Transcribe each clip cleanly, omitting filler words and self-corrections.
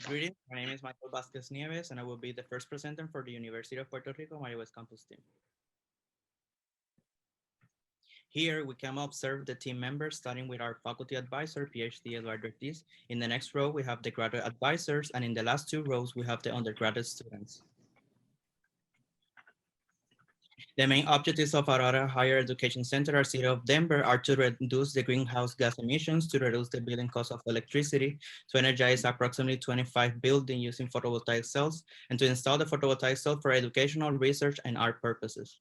Greetings, my name is Michael Vasquez Nieves, and I will be the first presenter for the University of Puerto Rico Mayagüez Campus team. Here, we can observe the team members, starting with our faculty advisor, PhD Eduardo Ortiz. In the next row, we have the graduate advisors, and in the last two rows, we have the undergraduate students. The main objectives of Auraria Higher Education Center, our city of Denver, are to reduce the greenhouse gas emissions, to reduce the building cost of electricity, to energize approximately 25 buildings using photovoltaic cells, and to install the photovoltaic cell for educational, research, and art purposes.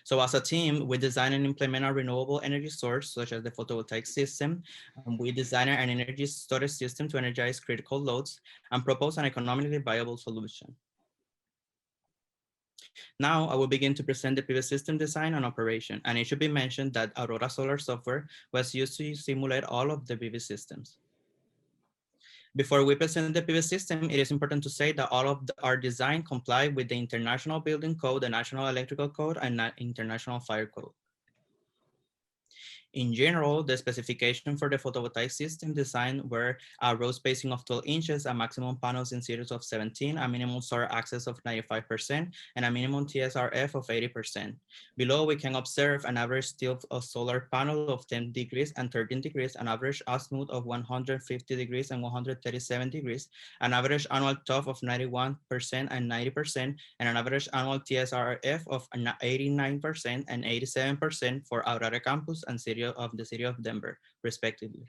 So as a team, we design and implement a renewable energy source, such as the photovoltaic system. We design an energy storage system to energize critical loads and propose an economically viable solution. Now I will begin to present the PV system design and operation, and it should be mentioned that Aurora Solar software was used to simulate all of the PV systems. Before we present the PV system, it is important to say that all of our design comply with the International Building Code, the National Electrical Code, and International Fire Code. In general, the specification for the photovoltaic system design were a row spacing of 12 inches, a maximum panels in series of 17, a minimum solar access of 95%, and a minimum TSRF of 80%. Below, we can observe an average tilt of solar panel of 10 degrees and 13 degrees, an average azimuth of 150 degrees and 137 degrees, an average annual TOF of 91% and 90%, and an average annual TSRF of 89% and 87% for Auraria Campus and the city of Denver, respectively.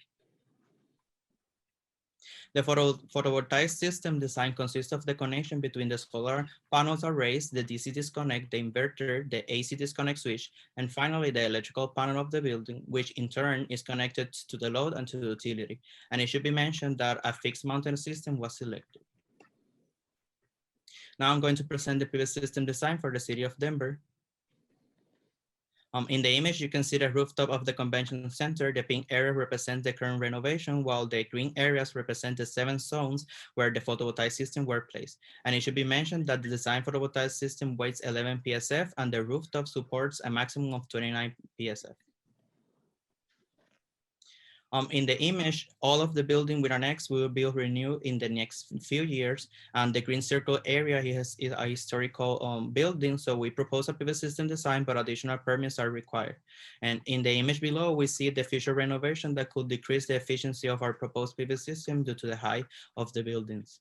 The photovoltaic system design consists of the connection between the solar panels arrays, the DC disconnect, the inverter, the AC disconnect switch, and finally the electrical panel of the building, which in turn is connected to the load and to the utility. And it should be mentioned that a fixed mountain system was selected. Now I'm going to present the previous system design for the city of Denver. In the image, you can see the rooftop of the convention center. The pink area represents the current renovation, while the green areas represent the 7 zones where the photovoltaic system were placed. And it should be mentioned that the design photovoltaic system weighs 11 PSF and the rooftop supports a maximum of 29 PSF. In the image, all of the building with an X will be renewed in the next few years. And the green circle area is a historical building. So we propose a PV system design, but additional permits are required. And in the image below, we see the future renovation that could decrease the efficiency of our proposed PV system due to the height of the buildings.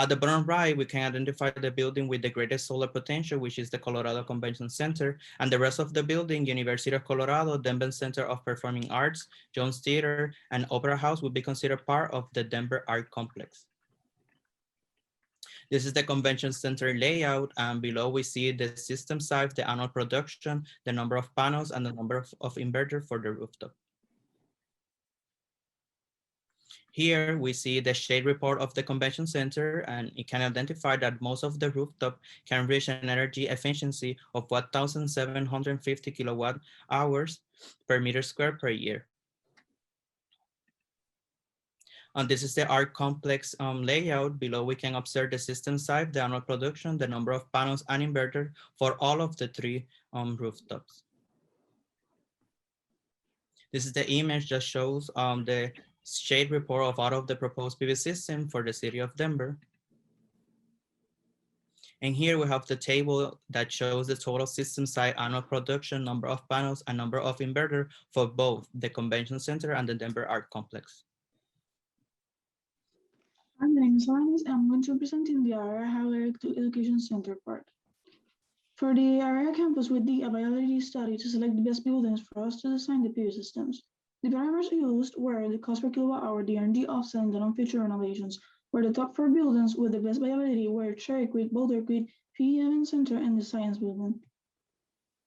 At the bottom right, we can identify the building with the greatest solar potential, which is the Colorado Convention Center, and the rest of the building, University of Colorado, Denver Center of Performing Arts, Jones Theater, and Opera House would be considered part of the Denver Art Complex. This is the convention center layout, and below we see the system size, the annual production, the number of panels, and the number of inverters for the rooftop. Here we see the shade report of the convention center, and it can identify that most of the rooftop can reach an energy efficiency of 1,750 kilowatt hours per meter square per year. And this is the art complex layout. Below we can observe the system size, the annual production, the number of panels and inverter for all of the 3 rooftops. This is the image that shows the shade report of all of the proposed PV system for the city of Denver. And here we have the table that shows the total system size, annual production, number of panels, and number of inverter for both the convention center and the Denver Art Complex. Hi, my name is Alanis, and I'm going to be presenting the Auraria Higher Education Center part. For the Auraria campus, we did a viability study to select the best buildings for us to design the PV systems. The parameters used were the cost per kilowatt hour, the energy offset, and the non-future renovations, where the top 4 buildings with the best viability were Cherry Creek, Boulder Creek, PEM Center, and the Science Building.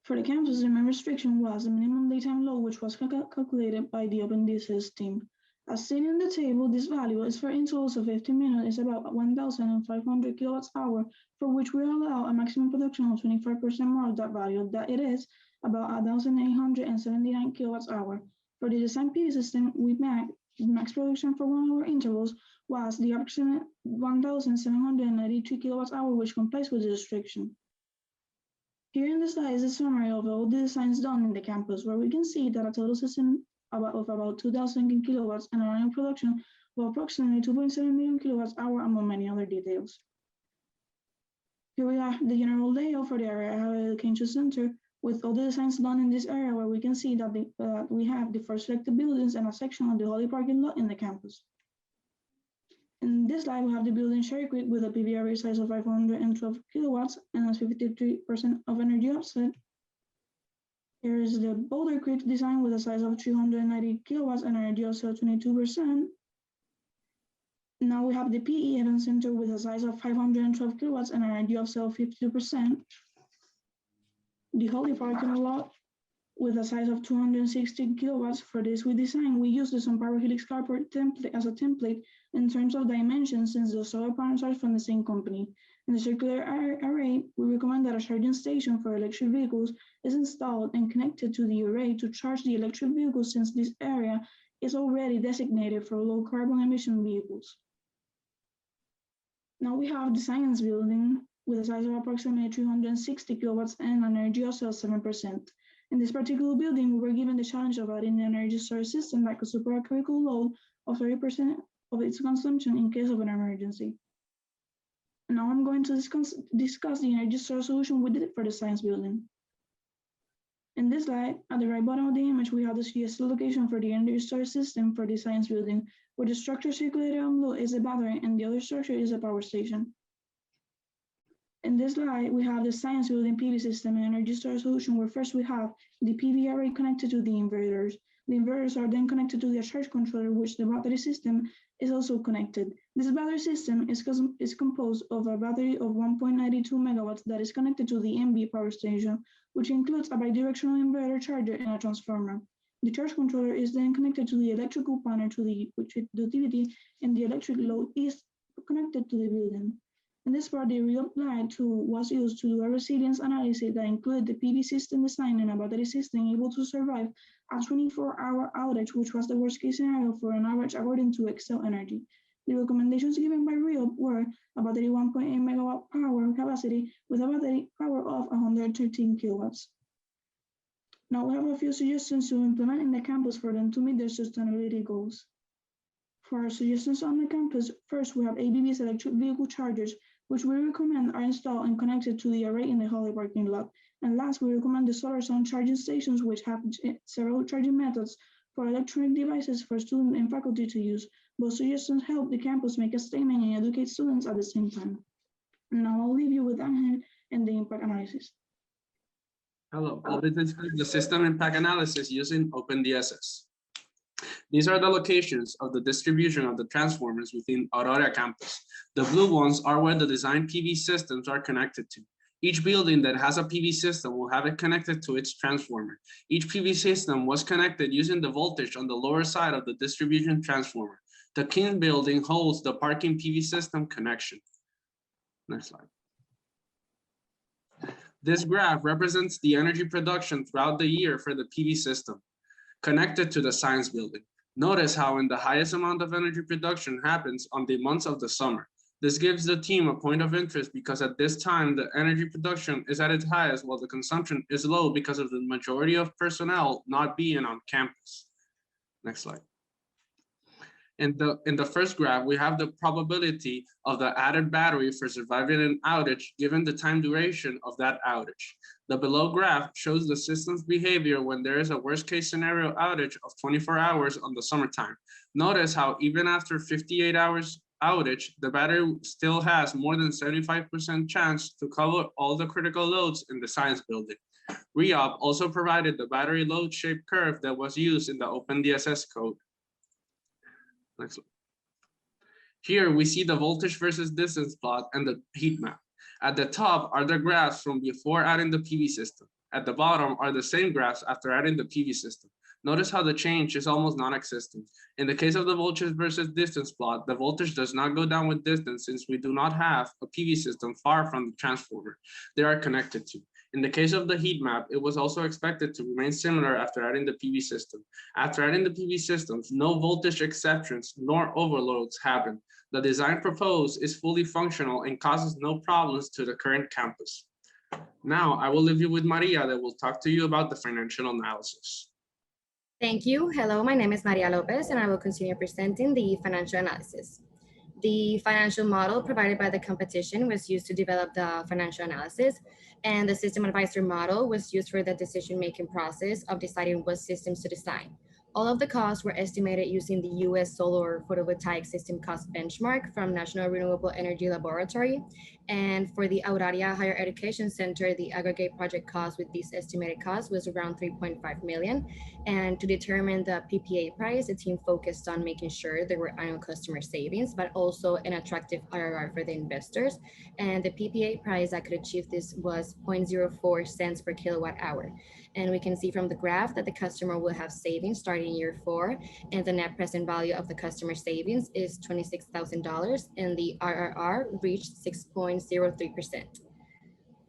For the campus, the main restriction was the minimum daytime load, which was calculated by the Open DSS team. As seen in the table, this value is for intervals of 15 minutes, is about 1,500 kilowatts hour, for which we allow a maximum production of 25% more of that value, that it is about 1,879 kilowatts hour. For the design PV system, max production for 1 hour intervals was the approximate 1,792 kilowatts hour, which complies with the restriction. Here in the slide is a summary of all the designs done in the campus, where we can see that a total system of about 2,000 kilowatts and an annual production of approximately 2.7 million kilowatts hour, among many other details. Here we have the general layout for the area education center with all the designs done in this area, where we can see that we have the first selected buildings and a section of the Holy parking lot in the campus. In this slide, we have the building Cherry Creek with a PV array size of 512 kilowatts and has 53% of energy offset. Here is the Boulder Creek design with a size of 390 kilowatts and energy offset 22%. Now we have the PE Event Center with a size of 512 kilowatts and energy offset 52%. The Holy parking lot with a size of 260 kilowatts. For this design, we use the SunPower Helix carport template as a template in terms of dimensions, since the solar panels are from the same company. In the circular array, we recommend that a charging station for electric vehicles is installed and connected to the array to charge the electric vehicles, since this area is already designated for low carbon emission vehicles. Now we have the science building with a size of approximately 360 kilowatts and an energy of 7%. In this particular building, we were given the challenge of adding an energy storage system that could support a critical load of 30% of its consumption in case of an emergency. And now I'm going to discuss the energy storage solution we did for the science building. In this slide, at the right bottom of the image, we have the suggested location for the energy storage system for the science building, where the structure circulated on blue is a battery and the other structure is a power station. In this slide, we have the science building PV system and energy storage solution, where first we have the PV array connected to the inverters. The inverters are then connected to the charge controller, which the battery system is also connected. This battery system is composed of a battery of 1.92 megawatts that is connected to the MV power station, which includes a bidirectional inverter charger and a transformer. The charge controller is then connected to the electrical panel which utility, and the electric load is connected to the building. In this part, the reapplied tool was used to do a resilience analysis that included the PV system design and a battery system able to survive a 24-hour outage, which was the worst-case scenario for an average according to Excel Energy. The recommendations given by REOP were a battery 1.8 megawatt power capacity with a battery power of 113 kilowatts. Now we have a few suggestions to implement in the campus for them to meet their sustainability goals. For our suggestions on the campus, first we have ABB's electric vehicle chargers, which we recommend are installed and connected to the array in the Holy parking lot. And last, we recommend the solar zone charging stations, which have several charging methods for electronic devices for students and faculty to use. Both suggestions help the campus make a statement and educate students at the same time. And now I'll leave you with Angel and the impact analysis. Hello, I'll be describing the system impact analysis using OpenDSS. These are the locations of the distribution of the transformers within Auraria campus. The blue ones are where the design PV systems are connected to. Each building that has a PV system will have it connected to its transformer. Each PV system was connected using the voltage on the lower side of the distribution transformer. The King building holds the parking PV system connection. Next slide. This graph represents the energy production throughout the year for the PV system connected to the science building. Notice how in the highest amount of energy production happens on the months of the summer. This gives the team a point of interest because at this time, the energy production is at its highest while the consumption is low because of the majority of personnel not being on campus. Next slide. In the first graph, we have the probability of the added battery for surviving an outage given the time duration of that outage. The below graph shows the system's behavior when there is a worst case scenario outage of 24 hours on the summertime. Notice how even after 58 hours outage, the battery still has more than 75% chance to cover all the critical loads in the science building. REOP also provided the battery load shape curve that was used in the OpenDSS code. Next slide. Here we see the voltage versus distance plot and the heat map. At the top are the graphs from before adding the PV system. At the bottom are the same graphs after adding the PV system. Notice how the change is almost non-existent. In the case of the voltage versus distance plot, the voltage does not go down with distance since we do not have a PV system far from the transformer they are connected to. In the case of the heat map, it was also expected to remain similar after adding the PV system. After adding the PV systems, no voltage exceptions nor overloads happen. The design proposed is fully functional and causes no problems to the current campus. Now, I will leave you with Maria that will talk to you about the financial analysis. Thank you. Hello, my name is Maria Lopez, and I will continue presenting the financial analysis. The financial model provided by the competition was used to develop the financial analysis, and the system advisor model was used for the decision-making process of deciding what systems to design. All of the costs were estimated using the US solar photovoltaic system cost benchmark from National Renewable Energy Laboratory. And for the Auraria Higher Education Center, the aggregate project cost with these estimated costs was around 3.5 million. And to determine the PPA price, the team focused on making sure there were annual customer savings, but also an attractive IRR for the investors. And the PPA price that could achieve this was 0.04 cents per kilowatt hour. And we can see from the graph that the customer will have savings starting in year 4, and the net present value of the customer savings is $26,000, and the IRR reached 6.03%.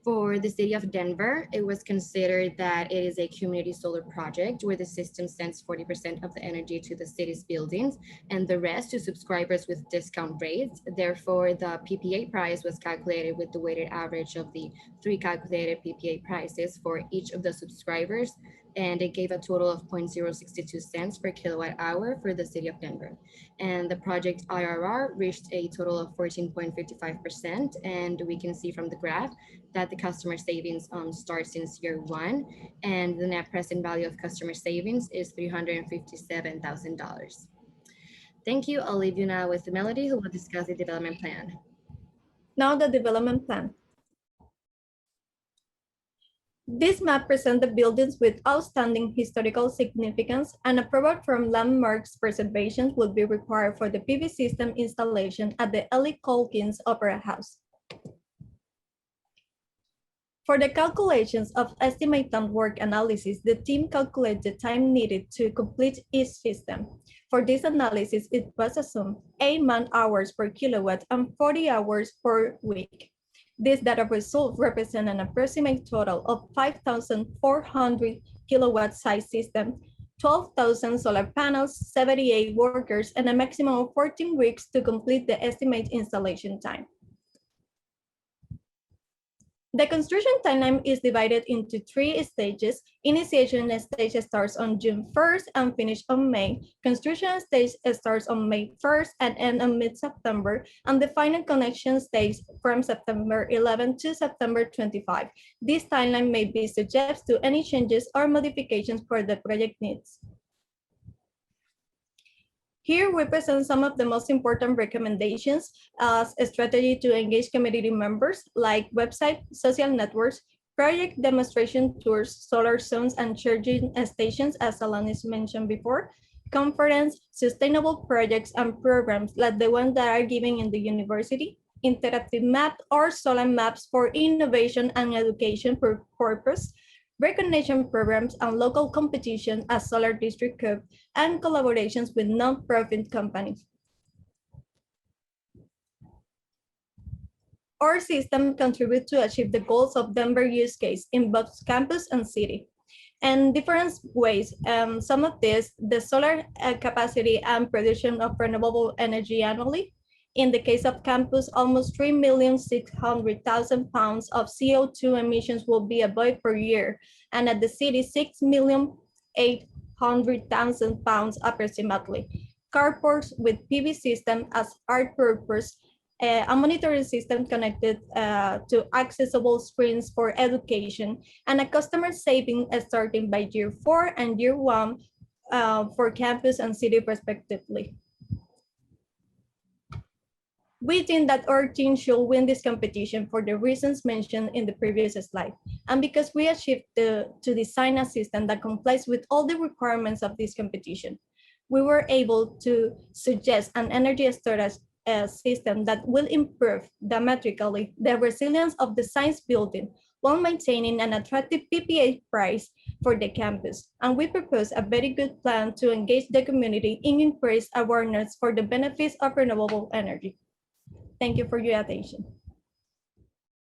For the city of Denver, it was considered that it is a community solar project where the system sends 40% of the energy to the city's buildings and the rest to subscribers with discount rates. Therefore, the PPA price was calculated with the weighted average of the 3 calculated PPA prices for each of the subscribers, and it gave a total of 0.062 cents per kilowatt hour for the city of Denver. And the project IRR reached a total of 14.55%, and we can see from the graph that the customer savings starts since year 1, and the net present value of customer savings is $357,000. Thank you. I'll leave you now with Melody, who will discuss the development plan. Now the development plan. This map presents the buildings with outstanding historical significance, and approval from landmarks preservation will be required for the PV system installation at the Ellie Colkins Opera House. For the calculations of estimated work analysis, the team calculated the time needed to complete each system. For this analysis, it was assumed 8 man-hours per kilowatt and 40 hours per week. This data result represent an approximate total of 5,400 kilowatt size system, 12,000 solar panels, 78 workers, and a maximum of 14 weeks to complete the estimated installation time. The construction timeline is divided into 3 stages. Initiation stage starts on June 1st and finishes on May. Construction stage starts on May 1st and ends on mid-September. And the final connection stage from September 11 to September 25. This timeline may be subject to any changes or modifications for the project needs. Here we present some of the most important recommendations as a strategy to engage community members, like website, social networks, project demonstration tours, solar zones and charging stations, as Alanis mentioned before, conference, sustainable projects and programs like the ones that are given in the university, interactive map or solar maps for innovation and education purpose, recognition programs and local competition as Solar District Cup, and collaborations with non-profit companies. Our system contributes to achieve the goals of Denver use case in both campus and city. In different ways, some of this, the solar capacity and production of renewable energy annually. In the case of campus, almost 3,600,000 pounds of CO2 emissions will be avoided per year, and at the city, 6,800,000 pounds approximately. Carports with PV system as art purpose, a monitoring system connected to accessible screens for education, and a customer saving starting by year 4 and year 1 for campus and city respectively. We think that our team should win this competition for the reasons mentioned in the previous slide, and because we achieved to design a system that complies with all the requirements of this competition. We were able to suggest an energy storage system that will improve dramatically the resilience of the science building while maintaining an attractive PPA price for the campus. And we propose a very good plan to engage the community in increased awareness for the benefits of renewable energy. Thank you for your attention.